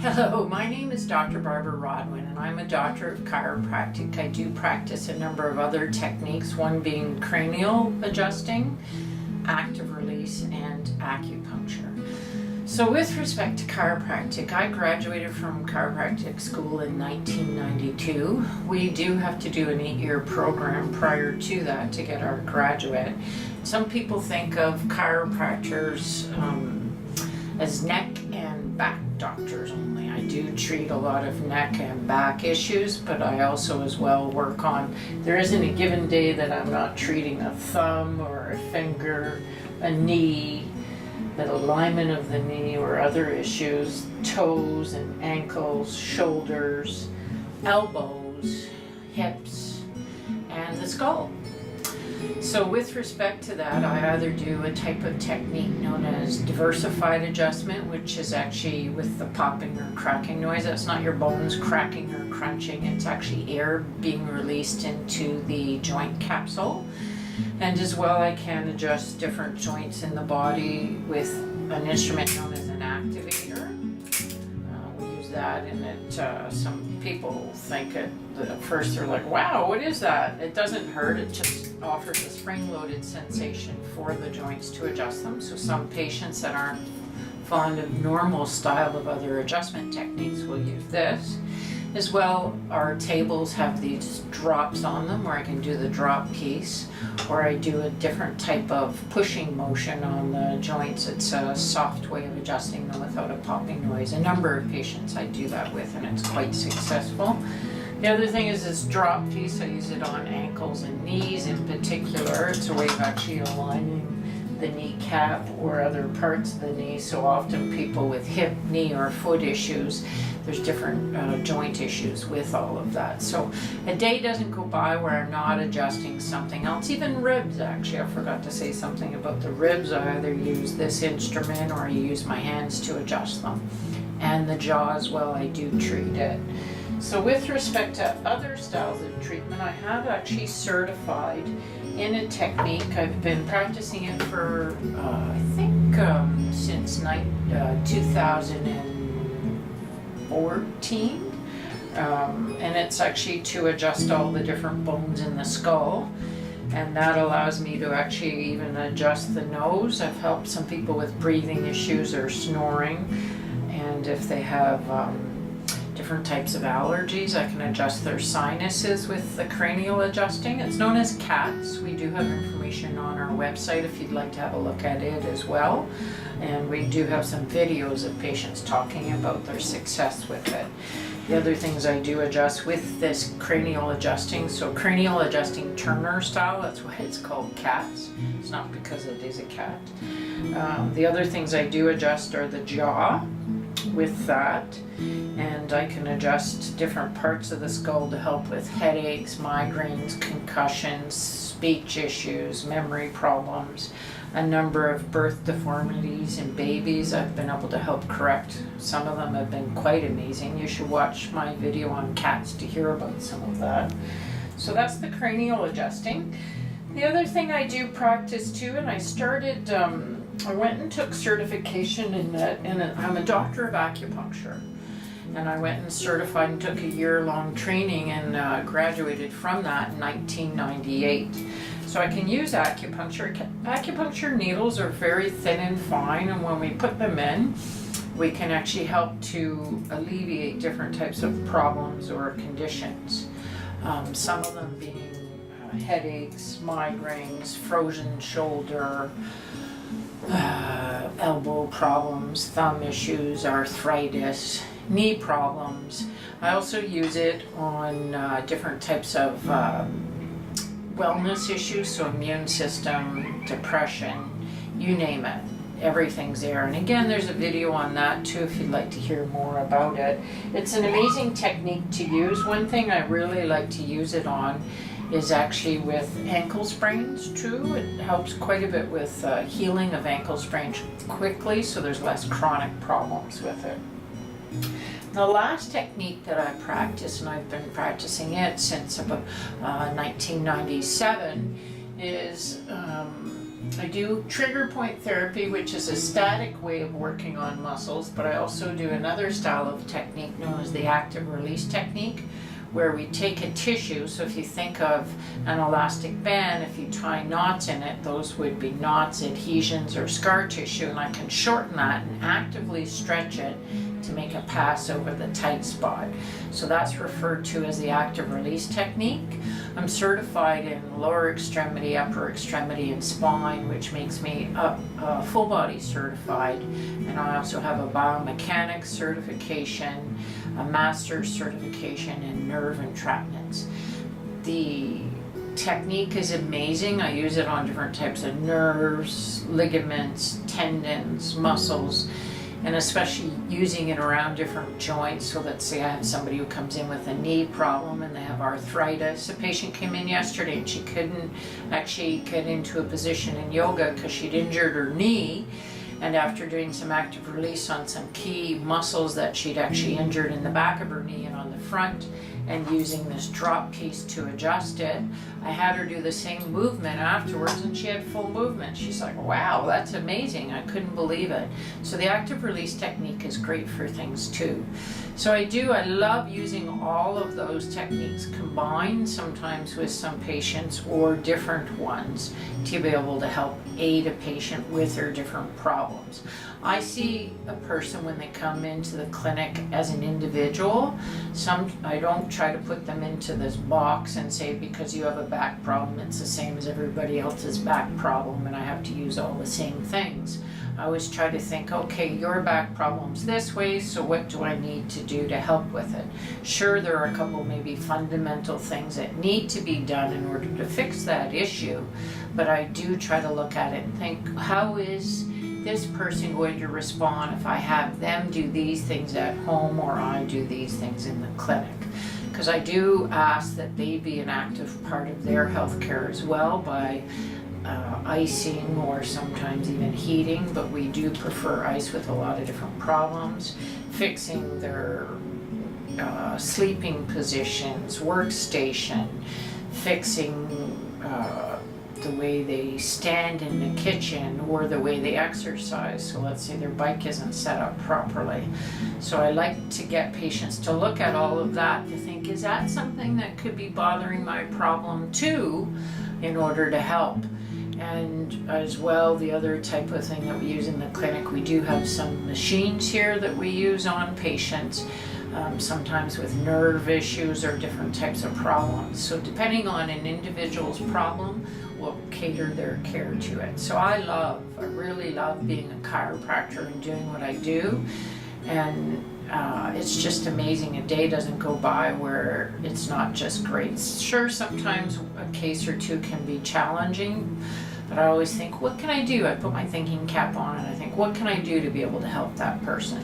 Hello, my name is Dr. Barbara Rodwin, and I'm a doctor of chiropractic. I do practice a number of other techniques, one being cranial adjusting, active release, and acupuncture. So with respect to chiropractic, I graduated from chiropractic school in 1992. We do have to do an 8-year program prior to that to get our graduate. Some people think of chiropractors as neck and back doctors only. I do treat a lot of neck and back issues, but I also as well work on, there isn't a given day that I'm not treating a thumb or a finger, a knee, the alignment of the knee or other issues, toes and ankles, shoulders, elbows, hips, and the skull. So with respect to that, I either do a type of technique known as diversified adjustment, which is actually with the popping or cracking noise. That's not your bones cracking or crunching. It's actually air being released into the joint capsule. And as well, I can adjust different joints in the body with an instrument known as an activator. We use that, and some people think at first they're like, wow, what is that? It doesn't hurt, it just offers a spring-loaded sensation for the joints to adjust them. So some patients that aren't fond of normal style of other adjustment techniques will use this. As well, our tables have these drops on them where I can do the drop piece, or I do a different type of pushing motion on the joints. It's a soft way of adjusting them without a popping noise. A number of patients I do that with, and it's quite successful. The other thing is this drop piece. I use it on ankles and knees in particular. It's a way of actually aligning the kneecap or other parts of the knee. So often people with hip, knee, or foot issues, there's different joint issues with all of that. So a day doesn't go by where I'm not adjusting something else. Even ribs, actually, I forgot to say something about the ribs. I either use this instrument or I use my hands to adjust them. And the jaw as well, I do treat it. So with respect to other styles of treatment, I have actually certified in a technique. I've been practicing it for, I think, since 2014. And it's actually to adjust all the different bones in the skull. And that allows me to actually even adjust the nose. I've helped some people with breathing issues or snoring. And if they have different types of allergies, I can adjust their sinuses with the cranial adjusting. It's known as CATS. We do have information on our website if you'd like to have a look at it as well. And we do have some videos of patients talking about their success with it. The other things I do adjust with this cranial adjusting, so cranial adjusting Turner style, that's why it's called CATS. It's not because it is a cat. The other things I do adjust are the jaw with that, and I can adjust different parts of the skull to help with headaches, migraines, concussions, speech issues, memory problems, a number of birth deformities in babies. I've been able to help correct. Some of them have been quite amazing. You should watch my video on cats to hear about some of that. So that's the cranial adjusting. The other thing I do practice too, and I started, I went and took certification in that, and I'm a doctor of acupuncture. And I went and certified and took a year-long training and graduated from that in 1998. So I can use acupuncture. Acupuncture needles are very thin and fine, and when we put them in, we can actually help to alleviate different types of problems or conditions. Some of them being headaches, migraines, frozen shoulder, elbow problems, thumb issues, arthritis, knee problems. I also use it on different types of wellness issues, so immune system, depression, you name it. Everything's there. And again, there's a video on that too if you'd like to hear more about it. It's an amazing technique to use. One thing I really like to use it on is actually with ankle sprains too. It helps quite a bit with healing of ankle sprains quickly, so there's less chronic problems with it. The last technique that I practice, and I've been practicing it since about 1997, is I do trigger point therapy, which is a static way of working on muscles, but I also do another style of technique known as the active release technique, where we take a tissue. So if you think of an elastic band, if you tie knots in it, those would be knots, adhesions, or scar tissue, and I can shorten that and actively stretch it to make a pass over the tight spot. So that's referred to as the active release technique. I'm certified in lower extremity, upper extremity, and spine, which makes me full body certified. And I also have a biomechanics certification, a master's certification in nerve entrapments. The technique is amazing. I use it on different types of nerves, ligaments, tendons, muscles, and especially using it around different joints. So let's say I have somebody who comes in with a knee problem and they have arthritis. A patient came in yesterday and she couldn't actually get into a position in yoga because she'd injured her knee. And after doing some active release on some key muscles that she'd actually injured in the back of her knee and on the front, and using this drop piece to adjust it, I had her do the same movement afterwards and she had full movement. She's like, wow, that's amazing. I couldn't believe it. So the active release technique is great for things too. So I love using all of those techniques combined, sometimes with some patients or different ones, to be able to help aid a patient with their different problems. I see a person when they come into the clinic as an individual. I don't try to put them into this box and say, because you have a back problem, it's the same as everybody else's back problem and I have to use all the same things. I always try to think, okay, your back problem's this way, so what do I need to do to help with it? Sure, there are a couple maybe fundamental things that need to be done in order to fix that issue, but I do try to look at it and think, how is this person going to respond if I have them do these things at home or I do these things in the clinic? Because I do ask that they be an active part of their healthcare as well by icing or sometimes even heating, but we do prefer ice with a lot of different problems, fixing their sleeping positions, workstation, fixing the way they stand in the kitchen or the way they exercise. So let's say their bike isn't set up properly. So I like to get patients to look at all of that to think, is that something that could be bothering my problem too, in order to help? And as well, the other type of thing that we use in the clinic, we do have some machines here that we use on patients, sometimes with nerve issues or different types of problems. So depending on an individual's problem, we'll cater their care to it. So I really love being a chiropractor and doing what I do. And it's just amazing. A day doesn't go by where it's not just great. Sure, sometimes a case or two can be challenging, but I always think, what can I do? I put my thinking cap on and I think, what can I do to be able to help that person?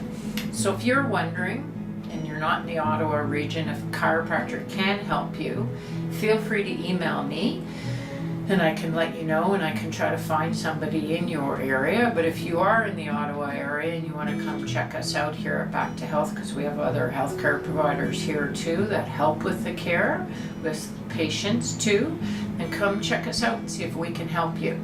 So if you're wondering, and you're not in the Ottawa region, if a chiropractor can help you, feel free to email me and I can let you know and I can try to find somebody in your area. But if you are in the Ottawa area and you want to come check us out here at Back to Health, because we have other healthcare providers here too that help with the care with patients too, then come check us out and see if we can help you.